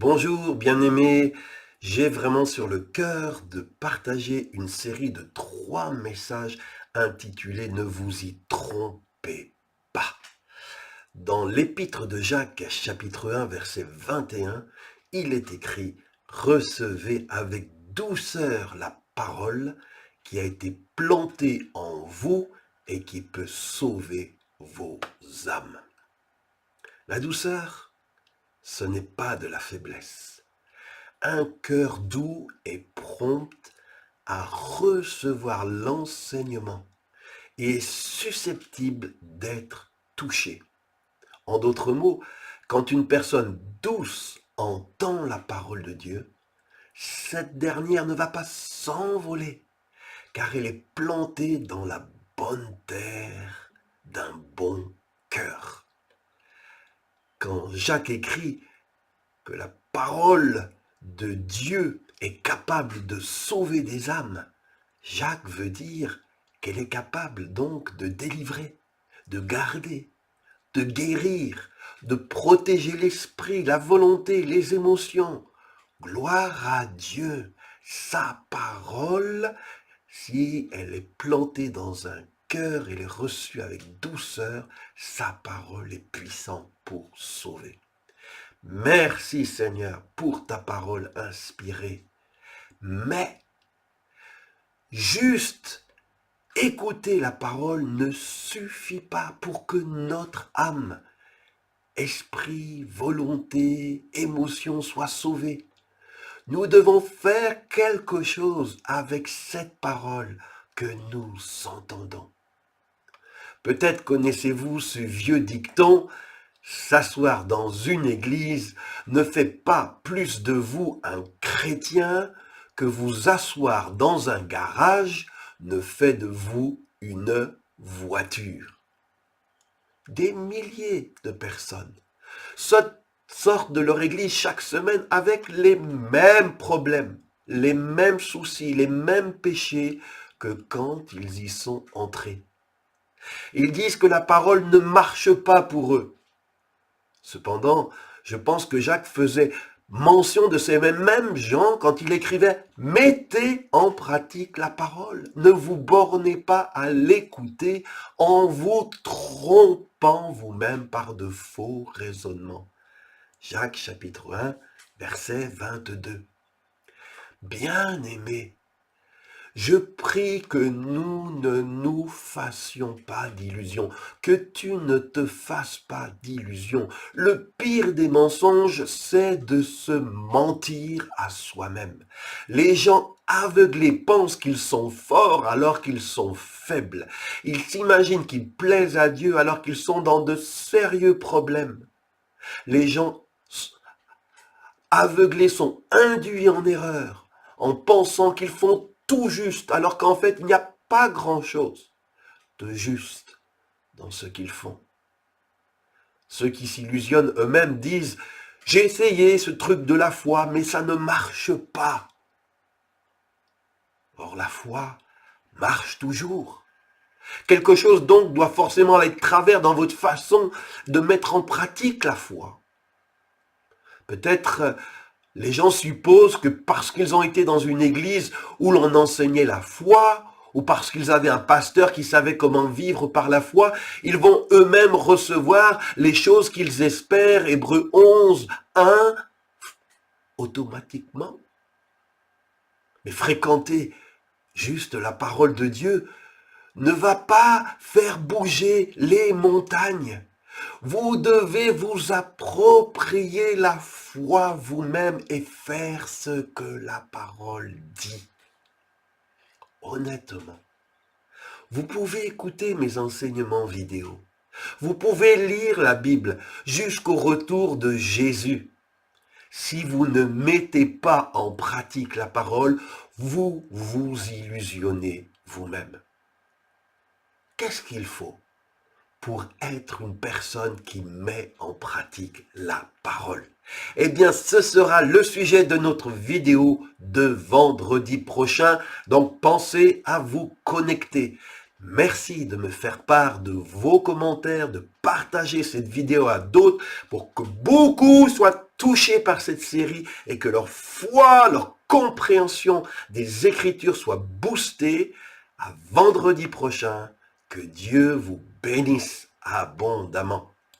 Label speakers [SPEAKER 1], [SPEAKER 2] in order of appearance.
[SPEAKER 1] Bonjour bien-aimés, j'ai vraiment sur le cœur de partager une série de 3 messages intitulés Ne vous y trompez pas. Dans l'épître de Jacques, chapitre 1, verset 21, il est écrit « Recevez avec douceur la parole qui a été plantée en vous et qui peut sauver vos âmes. » La douceur, ce n'est pas de la faiblesse. Un cœur doux et prompt à recevoir l'enseignement et est susceptible d'être touché. En d'autres mots, quand une personne douce entend la parole de Dieu, cette dernière ne va pas s'envoler, car elle est plantée dans la bonne terre d'un bon cœur. Quand Jacques écrit que la parole de Dieu est capable de sauver des âmes, Jacques veut dire qu'elle est capable donc de délivrer, de garder, de guérir, de protéger l'esprit, la volonté, les émotions. Gloire à Dieu, sa parole, si elle est plantée dans un cœur, elle est reçue avec douceur, sa parole est puissante pour sauver. Merci Seigneur pour ta parole inspirée. Mais juste écouter la parole ne suffit pas pour que notre âme, esprit, volonté, émotion soient sauvées. Nous devons faire quelque chose avec cette parole que nous entendons. Peut-être connaissez-vous ce vieux dicton: s'asseoir dans une église ne fait pas plus de vous un chrétien que vous asseoir dans un garage ne fait de vous une voiture. Des milliers de personnes sortent de leur église chaque semaine avec les mêmes problèmes, les mêmes soucis, les mêmes péchés que quand ils y sont entrés. Ils disent que la parole ne marche pas pour eux. Cependant, je pense que Jacques faisait mention de ces mêmes gens quand il écrivait « Mettez en pratique la parole, ne vous bornez pas à l'écouter en vous trompant vous-même par de faux raisonnements. » Jacques chapitre 1, verset 22. Bien-aimés, je prie que nous ne nous fassions pas d'illusions, que tu ne te fasses pas d'illusions. Le pire des mensonges, c'est de se mentir à soi-même. Les gens aveuglés pensent qu'ils sont forts alors qu'ils sont faibles. Ils s'imaginent qu'ils plaisent à Dieu alors qu'ils sont dans de sérieux problèmes. Les gens aveuglés sont induits en erreur en pensant qu'ils font tout juste, alors qu'en fait, il n'y a pas grand-chose de juste dans ce qu'ils font. Ceux qui s'illusionnent eux-mêmes disent « J'ai essayé ce truc de la foi, mais ça ne marche pas. » Or, la foi marche toujours. Quelque chose donc doit forcément aller de travers dans votre façon de mettre en pratique la foi. Peut-être les gens supposent que parce qu'ils ont été dans une église où l'on enseignait la foi, ou parce qu'ils avaient un pasteur qui savait comment vivre par la foi, ils vont eux-mêmes recevoir les choses qu'ils espèrent, Hébreux 11, 1, automatiquement. Mais fréquenter juste la parole de Dieu ne va pas faire bouger les montagnes. Vous devez vous approprier la foi vous-même et faire ce que la parole dit. Honnêtement, vous pouvez écouter mes enseignements vidéo. Vous pouvez lire la Bible jusqu'au retour de Jésus. Si vous ne mettez pas en pratique la parole, vous vous illusionnez vous-même. Qu'est-ce qu'il faut pour être une personne qui met en pratique la parole? Eh bien, ce sera le sujet de notre vidéo de vendredi prochain. Donc, pensez à vous connecter. Merci de me faire part de vos commentaires, de partager cette vidéo à d'autres pour que beaucoup soient touchés par cette série et que leur foi, leur compréhension des Écritures soit boostée. À vendredi prochain. Que Dieu vous bénisse abondamment.